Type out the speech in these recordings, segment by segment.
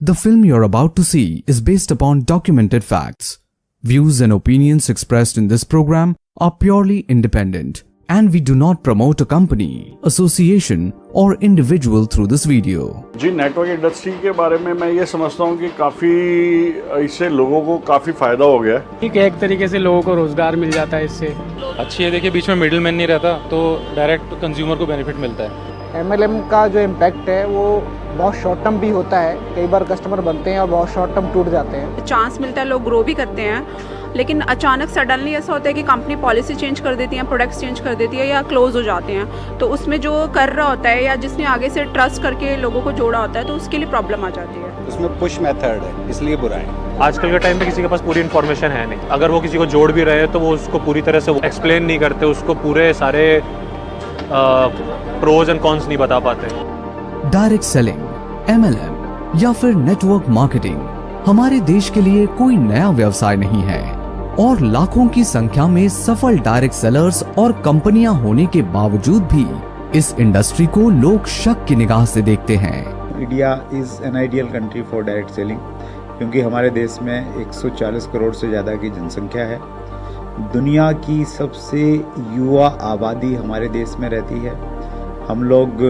The film you're about to see is based upon documented facts. Views and opinions expressed in this program are purely independent, and we do not promote a company, association, or individual through this video. G network industry के बारे में मैं ये समझता हूँ कि काफ़ी इससे लोगों को काफ़ी फ़ायदा हो गया है। ठीक है, एक तरीके से लोगों को रोजगार मिल जाता है इससे। अच्छी है, देखिए बीच में मिडिल मैन नहीं रहता तो डायरेक्ट कंज्यूमर को बेनिफिट मिलता है। MLM का जो इम्पैक्ट है वो बहुत शॉर्ट टर्म भी होता है, कई बार कस्टमर बनते हैं और बहुत शॉर्ट टर्म टूट जाते हैं। चांस मिलता है, लोग ग्रो भी करते हैं, लेकिन अचानक सडनली ऐसा होता है कि कंपनी पॉलिसी चेंज कर देती है, प्रोडक्ट्स चेंज कर देती है या क्लोज हो जाते हैं। तो उसमें जो कर रहा होता है या जिसने आगे से ट्रस्ट करके लोगों को जोड़ा होता है तो उसके लिए प्रॉब्लम आ जाती है। उसमें पुश मेथड है, इसलिए बुरा है। आजकल के टाइम पे किसी के पास पूरी इन्फॉर्मेशन है नहीं, अगर वो किसी को जोड़ भी रहे तो वो उसको पूरी तरह से एक्सप्लेन नहीं करते, उसको पूरे सारे प्रोज एंड कॉन्स नहीं बता पाते। डायरेक्ट सेलिंग, MLM या फिर नेटवर्क मार्केटिंग हमारे देश के लिए कोई नया व्यवसाय नहीं है और लाखों की संख्या में सफल डायरेक्ट सेलर्स और कंपनियां होने के बावजूद भी इस इंडस्ट्री को लोग शक की निगाह से देखते हैं। India is an ideal country for direct selling, क्योंकि हमारे देश में 140 करोड़ से ज़्यादा की जनसंख्या है। दुनिया की सबसे युवा आबादी हमारे देश में रहती है। हम लोग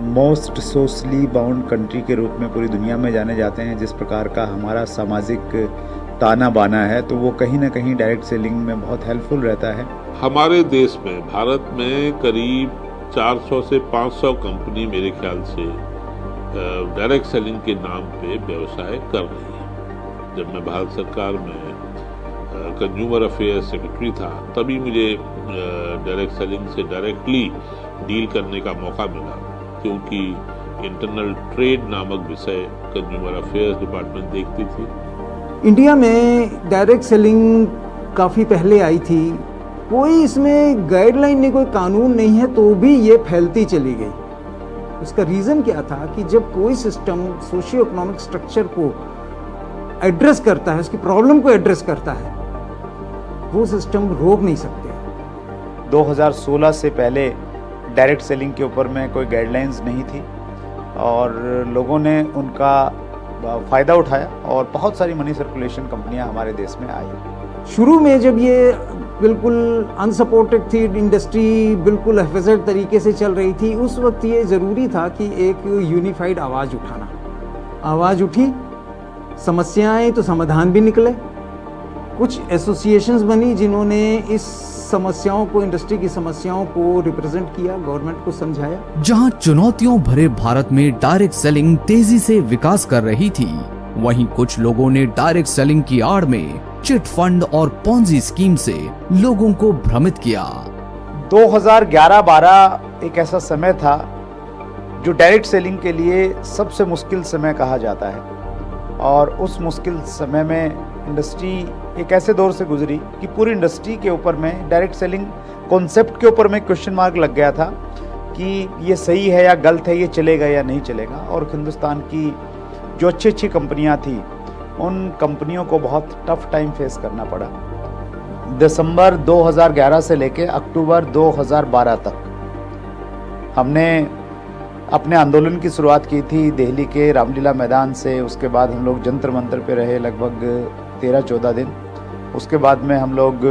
मोस्ट सोशली बाउंड कंट्री के रूप में पूरी दुनिया में जाने जाते हैं। जिस प्रकार का हमारा सामाजिक ताना बाना है तो वो कहीं ना कहीं डायरेक्ट सेलिंग में बहुत हेल्पफुल रहता है। हमारे देश में, भारत में करीब 400 से 500 कंपनी मेरे ख्याल से डायरेक्ट सेलिंग के नाम पे व्यवसाय कर रही है। जब मैं भारत सरकार में कंज्यूमर अफेयर्स सेक्रेटरी था तभी मुझे डायरेक्ट सेलिंग से डायरेक्टली डील करने का मौका मिला, क्योंकि इंटरनल ट्रेड नामक विषय कंज्यूमर अफेयर्स डिपार्टमेंट देखती थी। इंडिया में डायरेक्ट सेलिंग काफ़ी पहले आई थी, कोई इसमें गाइडलाइन नहीं, कोई कानून नहीं है, तो भी ये फैलती चली गई। उसका रीज़न क्या था कि जब कोई सिस्टम सोशियो इकोनॉमिक स्ट्रक्चर को एड्रेस करता है, उसकी प्रॉब्लम को एड्रेस करता है, वो सिस्टम रोक नहीं सकते। 2016 से पहले डायरेक्ट सेलिंग के ऊपर में कोई गाइडलाइंस नहीं थी और लोगों ने उनका फ़ायदा उठाया और बहुत सारी मनी सर्कुलेशन कंपनियां हमारे देश में आई। शुरू में जब ये बिल्कुल अनसपोर्टेड थी, इंडस्ट्री बिल्कुल हिफाजत तरीके से चल रही थी, उस वक्त ये ज़रूरी था कि एक यूनिफाइड आवाज़ उठाना। आवाज़ उठी, समस्याएं तो समाधान भी निकले। कुछ एसोसिएशंस बनी जिन्होंने इस समस्याओं को, इंडस्ट्री की समस्याओं को रिप्रेजेंट किया, गवर्नमेंट को समझाया। जहां चुनौतियों भरे भारत में डायरेक्ट सेलिंग तेजी से विकास कर रही थी, वहीं कुछ लोगों ने डायरेक्ट सेलिंग की आड़ में चिट फंड और पॉन्जी स्कीम से लोगों को भ्रमित किया। 2011-12 एक ऐसा समय था जो डायरेक्ट सेलिंग के लिए सबसे मुश्किल समय कहा जाता है और उस मुश्किल समय में इंडस्ट्री एक ऐसे दौर से गुजरी कि पूरी इंडस्ट्री के ऊपर में डायरेक्ट सेलिंग कॉन्सेप्ट के ऊपर में क्वेश्चन मार्क लग गया था कि ये सही है या गलत है, ये चलेगा या नहीं चलेगा। और हिंदुस्तान की जो अच्छी कंपनियां थी उन कंपनियों को बहुत टफ टाइम फेस करना पड़ा। दिसंबर 2011 से लेके अक्टूबर 2012 तक हमने अपने आंदोलन की शुरुआत की थी दिल्ली के रामलीला मैदान से। उसके बाद हम लोग जंतर मंतर पे रहे लगभग 13-14 दिन। उसके बाद में हम लोग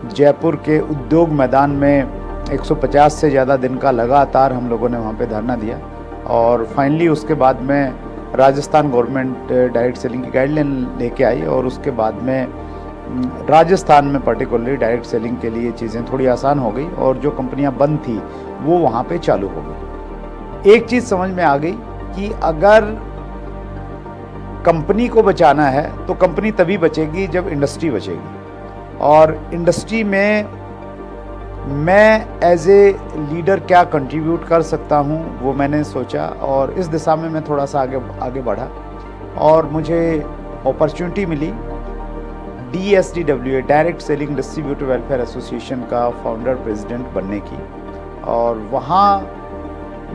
जयपुर के उद्योग मैदान में 150 से ज़्यादा दिन का लगातार हम लोगों ने वहाँ पे धरना दिया और फाइनली उसके बाद में राजस्थान गवर्नमेंट डायरेक्ट सेलिंग की गाइडलाइन लेके आई और उसके बाद में राजस्थान में पर्टिकुलरली डायरेक्ट सेलिंग के लिए चीज़ें थोड़ी आसान हो गई और जो कंपनियाँ बंद थी वो वहाँ पे चालू हो गई। एक चीज़ समझ में आ गई कि अगर कंपनी को बचाना है तो कंपनी तभी बचेगी जब इंडस्ट्री बचेगी, और इंडस्ट्री में मैं एज ए लीडर क्या कंट्रीब्यूट कर सकता हूं वो मैंने सोचा और इस दिशा में मैं थोड़ा सा आगे बढ़ा और मुझे अपॉर्चुनिटी मिली DSDWA direct selling distributor welfare association का फाउंडर प्रेसिडेंट बनने की। और वहाँ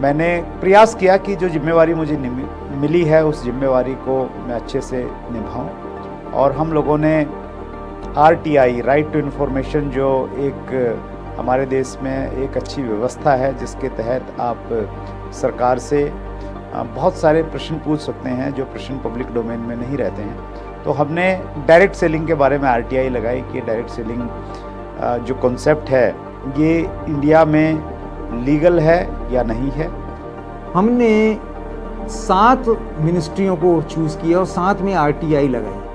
मैंने प्रयास किया कि जो जिम्मेवारी मुझे मिली है उस जिम्मेवारी को मैं अच्छे से निभाऊं। और हम लोगों ने RTI, राइट टू इन्फॉर्मेशन, जो एक हमारे देश में एक अच्छी व्यवस्था है जिसके तहत आप सरकार से बहुत सारे प्रश्न पूछ सकते हैं जो प्रश्न पब्लिक डोमेन में नहीं रहते हैं। तो हमने डायरेक्ट सेलिंग के बारे में RTI लगाई कि डायरेक्ट सेलिंग जो कॉन्सेप्ट है ये इंडिया में लीगल है या नहीं है। हमने 7 मिनिस्ट्रियों को चूज़ किया और 7 में RTI लगाई।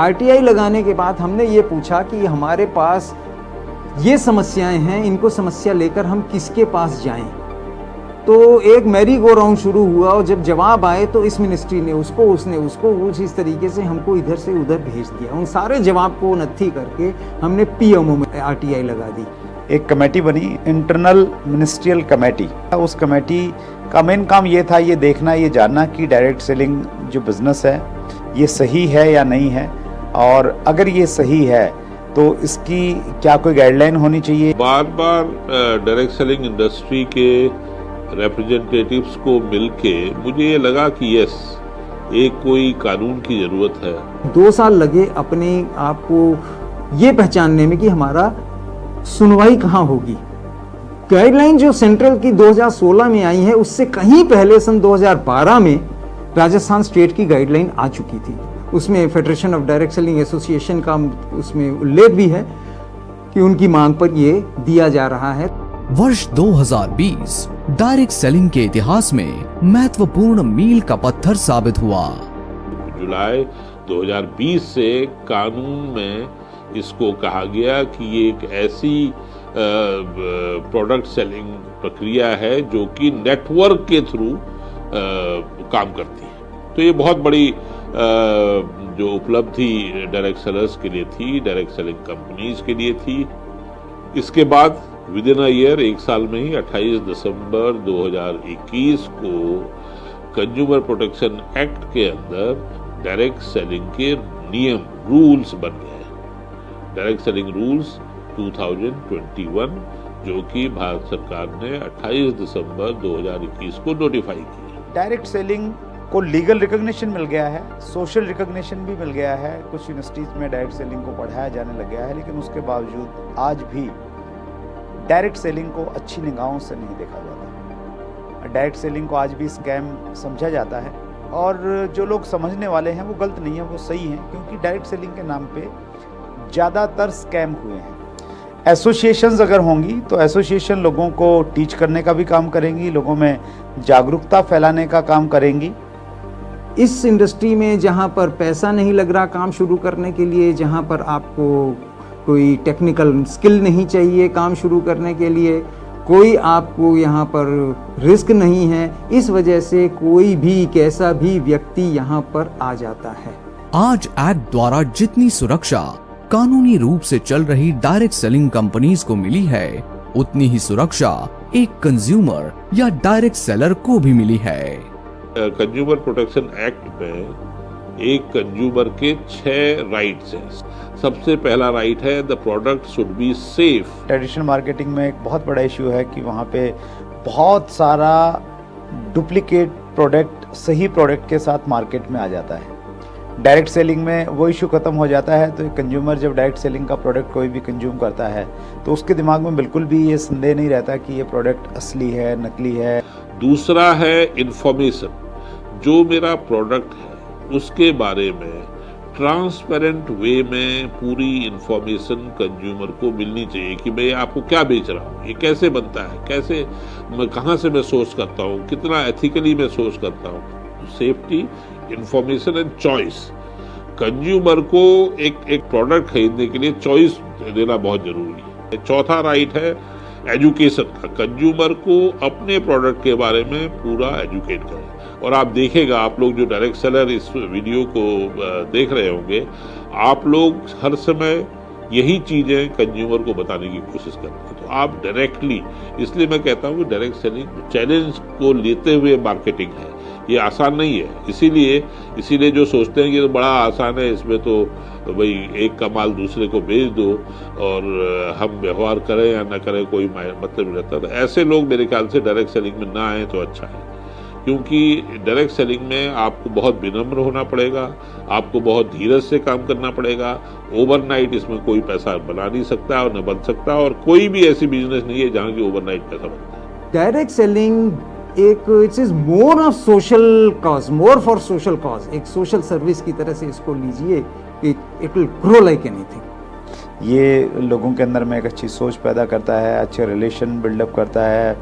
RTI लगाने के बाद हमने ये पूछा कि हमारे पास ये समस्याएं हैं, इनको समस्या लेकर हम किसके पास जाएं। तो एक मैरी गो राउंड शुरू हुआ और जब जवाब आए तो इस मिनिस्ट्री ने उसको, उसने उसको, कुछ इस तरीके से हमको इधर से उधर भेज दिया। उन सारे जवाब को नत्थी करके हमने PMO में RTI लगा दी। एक कमेटी बनी, इंटरनल मिनिस्ट्रियल कमेटी। उस कमेटी का मेन काम ये था, ये देखना, ये जानना कि डायरेक्ट सेलिंग जो बिज़नेस है ये सही है या नहीं है, और अगर ये सही है तो इसकी क्या कोई गाइडलाइन होनी चाहिए। बार बार डायरेक्ट सेलिंग इंडस्ट्री के रिप्रेजेंटेटिव्स को मिलके मुझे ये लगा कि यस, एक कोई कानून की जरूरत है। 2 साल लगे अपने आप को ये पहचानने में कि हमारा सुनवाई कहाँ होगी। गाइडलाइन जो सेंट्रल की 2016 में आई है, उससे कहीं पहले सन 2012 में राजस्थान स्टेट की गाइडलाइन आ चुकी थी। उसमें federation of direct selling association का उसमें उल्लेख भी है कि उनकी मांग पर ये दिया जा रहा है। वर्ष 2020 डायरेक्ट सेलिंग के इतिहास में महत्वपूर्ण मील का पत्थर साबित हुआ। जुलाई 2020 से कानून में इसको कहा गया कि ये एक ऐसी प्रोडक्ट सेलिंग प्रक्रिया है जो कि नेटवर्क के थ्रू काम करती है। तो ये बहुत बड़ी जो उपलब्धि डायरेक्ट सेलर्स के लिए थी, डायरेक्ट सेलिंग कंपनीज के लिए थी। इसके बाद विद इन अ ईयर, 1 साल में ही 28 दिसंबर 2021 को कंज्यूमर प्रोटेक्शन एक्ट के अंदर डायरेक्ट सेलिंग के नियम, रूल्स बन गए। डायरेक्ट सेलिंग रूल्स 2021 जो कि भारत सरकार ने 28 दिसंबर 2021 को नोटिफाई की। डायरेक्ट सेलिंग को लीगल रिकॉग्निशन मिल गया है, सोशल रिकॉग्निशन भी मिल गया है। कुछ यूनिवर्सिटीज में डायरेक्ट सेलिंग को पढ़ाया जाने लग गया है, लेकिन उसके बावजूद आज भी डायरेक्ट सेलिंग को अच्छी निगाहों से नहीं देखा जाता। डायरेक्ट सेलिंग को आज भी स्कैम समझा जाता है, और जो लोग समझने वाले हैं वो गलत नहीं है, वो सही है, क्योंकि डायरेक्ट सेलिंग के नाम पे ज़्यादातर स्कैम हुए हैं। एसोसिएशंस अगर होंगी तो एसोसिएशन लोगों को टीच करने का भी काम करेंगी, लोगों में जागरूकता फैलाने का काम करेंगी। इस इंडस्ट्री में जहाँ पर पैसा नहीं लग रहा काम शुरू करने के लिए, जहाँ पर आपको कोई टेक्निकल स्किल नहीं चाहिए काम शुरू करने के लिए, कोई आपको यहाँ पर रिस्क नहीं है, इस वजह से कोई भी कैसा भी व्यक्ति यहाँ पर आ जाता है। आज एक्ट द्वारा जितनी सुरक्षा कानूनी रूप से चल रही डायरेक्ट सेलिंग कंपनीज को मिली है, उतनी ही सुरक्षा एक कंज्यूमर या डायरेक्ट सेलर को भी मिली है। कंज्यूमर प्रोटेक्शन एक्ट में एक कंज्यूमर के 6 राइट्स हैं। सबसे पहला राइट है the product should be safe. Traditional marketing में एक बहुत बड़ा इश्यू है कि वहाँ पे बहुत सारा डुप्लीकेट प्रोडक्ट सही प्रोडक्ट के साथ मार्केट में आ जाता है। डायरेक्ट सेलिंग में वो इशू खत्म हो जाता है। तो एक कंज्यूमर जब डायरेक्ट सेलिंग का प्रोडक्ट कोई भी कंज्यूम करता है तो उसके दिमाग में बिल्कुल भी ये संदेह नहीं रहता कि ये प्रोडक्ट असली है, नकली है। दूसरा है इंफॉर्मेशन, जो मेरा प्रोडक्ट है उसके बारे में ट्रांसपेरेंट वे में पूरी इंफॉर्मेशन कंज्यूमर को मिलनी चाहिए कि मैं आपको क्या बेच रहा हूँ, ये कैसे बनता है, कैसे मैं कहाँ से मैं सोर्स करता हूँ, कितना एथिकली मैं सोर्स करता हूँ। Safety, information and choice. Consumer को एक प्रोडक्ट खरीदने के लिए चॉइस देना बहुत जरूरी है। चौथा राइट है एजुकेशन का। कंज्यूमर को अपने प्रोडक्ट के बारे में पूरा एजुकेट करें। और आप देखेगा, आप लोग जो डायरेक्ट सेलर इस वीडियो को देख रहे होंगे, आप लोग हर समय यही चीजें कंज्यूमर को बताने की कोशिश करते हैं। तो आप डायरेक्टली, इसलिए मैं कहता हूँ कि डायरेक्ट सेलिंग चैलेंज को लेते हुए मार्केटिंग है, ये आसान नहीं है। इसीलिए जो सोचते हैं कि तो बड़ा आसान है, इसमें तो भाई एक का माल दूसरे को बेच दो और हम व्यवहार करें या ना करें कोई मतलब नहीं रहता। तो ऐसे लोग मेरे ख्याल से डायरेक्ट सेलिंग में ना आए तो अच्छा है, क्योंकि डायरेक्ट सेलिंग में आपको बहुत विनम्र होना पड़ेगा, आपको बहुत धीरज से काम करना पड़ेगा। ओवरनाइट इसमें कोई पैसा बना नहीं सकता और न बन सकता, और कोई भी ऐसी बिजनेस नहीं है जहाँ की ओवरनाइट पैसा बनता है। डायरेक्ट सेलिंग एक it's is more of social cause, more for social cause, एक सोशल सर्विस की तरह से इसको लीजिए, it will grow like anything. ये लोगों के अंदर में एक अच्छी सोच पैदा करता है, अच्छे रिलेशन बिल्डअप करता है,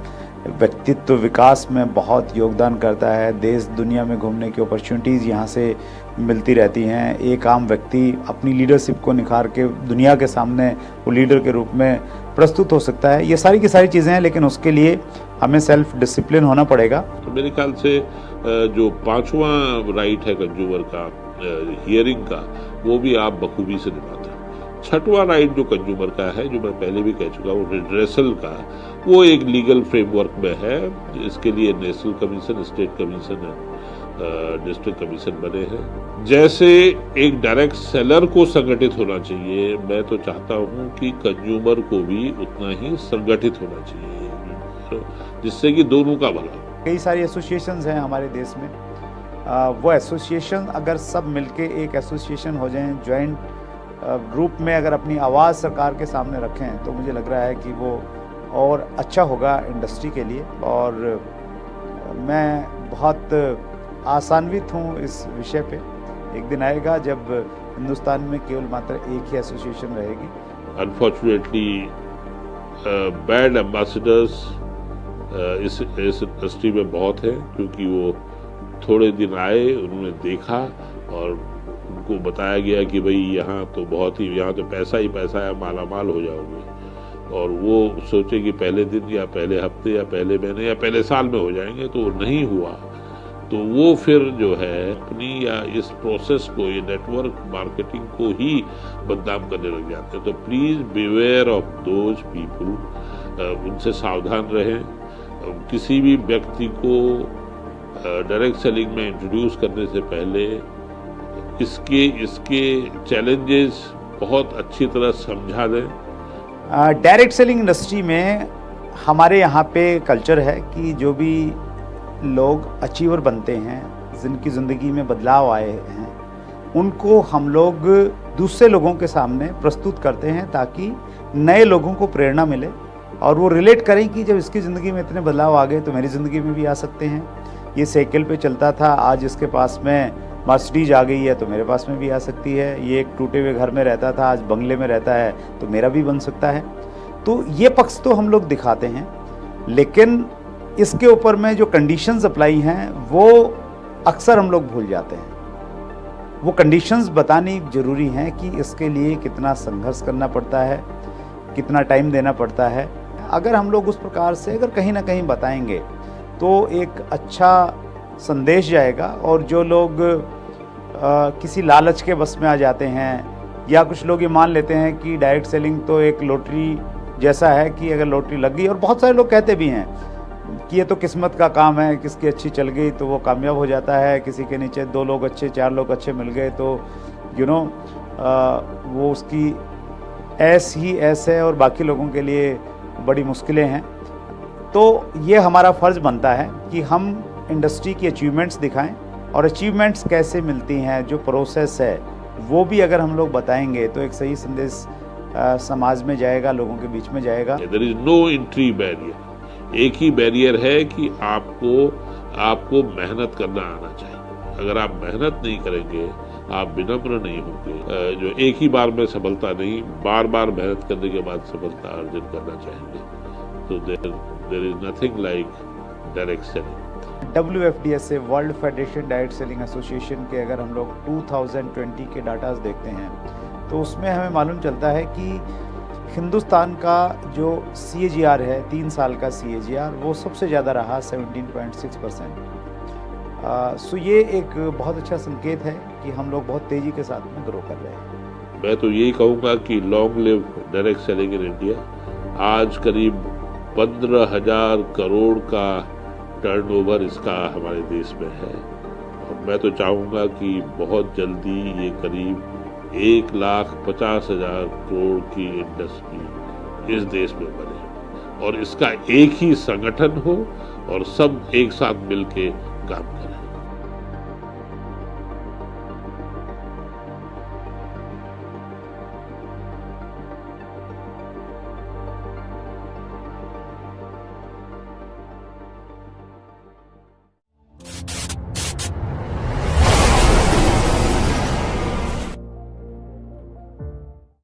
व्यक्तित्व विकास में बहुत योगदान करता है, देश दुनिया में घूमने की अपॉर्चुनिटीज़ यहाँ से मिलती रहती हैं। एक आम व्यक्ति अपनी लीडरशिप को निखार के दुनिया के सामने वो लीडर के रूप में प्रस्तुत हो सकता है। ये सारी की सारी चीज़ें हैं, लेकिन उसके लिए हमें सेल्फ डिसिप्लिन होना पड़ेगा। तो मेरे ख्याल से जो 5वां राइट है कंज्यूमर का, हियरिंग का, वो भी आप बखूबी से निभाते हैं। 6वां राइट जो कंज्यूमर का है, जो मैं पहले भी कह चुका हूँ, रिड्रेसल का, वो एक लीगल फ्रेमवर्क में है। इसके लिए national commission, state commission, district commission बने हैं। जैसे एक डायरेक्ट सेलर को संगठित होना चाहिए, मैं तो चाहता हूँ कि कंज्यूमर को भी उतना ही संगठित होना चाहिए, जिससे कि दोनों का भला हो। कई सारी एसोसिएशंस हैं हमारे देश में, वो एसोसिएशन अगर सब मिलके एक एसोसिएशन हो जाएं, जॉइंट ग्रुप में अगर अपनी आवाज़ सरकार के सामने रखें, तो मुझे लग रहा है कि वो और अच्छा होगा इंडस्ट्री के लिए। और मैं बहुत आशान्वित हूँ इस विषय पे। एक दिन आएगा जब हिंदुस्तान में केवल मात्र एक ही एसोसिएशन रहेगी। अनफॉर्चुनेटली बैड एम्बेसडर्स इस इंडस्ट्री में बहुत है, क्योंकि वो थोड़े दिन आए, उन्होंने देखा और उनको बताया गया कि भाई यहाँ तो बहुत ही, यहाँ तो पैसा ही पैसा है, माला माल हो जाओगे, और वो सोचे कि पहले दिन या पहले हफ्ते या पहले महीने या पहले साल में हो जाएंगे, तो वो नहीं हुआ। तो वो फिर जो है अपनी या इस प्रोसेस को, ये नेटवर्क मार्केटिंग को ही बदनाम करने लग जाते हैं। तो please beware of those people, उनसे सावधान रहें। किसी भी व्यक्ति को डायरेक्ट सेलिंग में इंट्रोड्यूस करने से पहले इसके चैलेंजेस बहुत अच्छी तरह समझा दें। डायरेक्ट सेलिंग इंडस्ट्री में हमारे यहाँ पे कल्चर है कि जो भी लोग अचीवर बनते हैं, जिनकी ज़िंदगी में बदलाव आए हैं, उनको हम लोग दूसरे लोगों के सामने प्रस्तुत करते हैं, ताकि नए लोगों को प्रेरणा मिले और वो रिलेट करें कि जब इसकी ज़िंदगी में इतने बदलाव आ गए तो मेरी ज़िंदगी में भी आ सकते हैं। ये साइकिल पे चलता था, आज इसके पास में मर्सिडीज आ गई है तो मेरे पास में भी आ सकती है। ये एक टूटे हुए घर में रहता था, आज बंगले में रहता है, तो मेरा भी बन सकता है। तो ये पक्ष तो हम लोग दिखाते हैं, लेकिन इसके ऊपर में जो कंडीशंस अप्लाई हैं वो अक्सर हम लोग भूल जाते हैं। वो कंडीशंस बतानी ज़रूरी हैं कि इसके लिए कितना संघर्ष करना पड़ता है, कितना टाइम देना पड़ता है। अगर हम लोग उस प्रकार से अगर कहीं ना कहीं बताएंगे तो एक अच्छा संदेश जाएगा। और जो लोग किसी लालच के बस में आ जाते हैं, या कुछ लोग ये मान लेते हैं कि डायरेक्ट सेलिंग तो एक लॉटरी जैसा है कि अगर लॉटरी लग गई, और बहुत सारे लोग कहते भी हैं कि ये तो किस्मत का काम है, किसकी अच्छी चल गई तो वो कामयाब हो जाता है, किसी के नीचे 2 लोग अच्छे, 4 लोग अच्छे मिल गए तो वो उसकी ऐस है और बाकी लोगों के लिए बड़ी मुश्किलें हैं। तो ये हमारा फ़र्ज़ बनता है कि हम इंडस्ट्री की अचीवमेंट्स दिखाएं, और अचीवमेंट्स कैसे मिलती हैं, जो प्रोसेस है वो भी अगर हम लोग बताएंगे तो एक सही संदेश समाज में जाएगा, लोगों के बीच में जाएगा। There is no entry barrier. एक ही बैरियर है कि आपको मेहनत करना आना चाहिए। अगर आप मेहनत नहीं करेंगे, आप विनम्र नहीं होंगे, जो एक ही बार में सफलता नहीं, बार बार मेहनत करने के बाद सफलता अर्जन करना चाहेंगे, तो there is nothing like direct selling. WFDSA, world federation direct selling association के अगर हम लोग 2020 के डाटाज देखते हैं तो उसमें हमें मालूम चलता है कि हिंदुस्तान का जो CAGR है, 3 साल का CAGR, वो सबसे ज़्यादा रहा 17.6%। सो ये एक बहुत अच्छा संकेत है कि हम लोग बहुत तेज़ी के साथ में ग्रो कर रहे हैं। मैं तो यही कहूँगा कि long live direct selling in India. आज करीब 15,000 करोड़ का टर्नओवर इसका हमारे देश में है, और मैं तो चाहूँगा कि बहुत जल्दी ये करीब 1,50,000 करोड़ की इंडस्ट्री इस देश में बने, और इसका एक ही संगठन हो और सब एक साथ मिलके काम करें।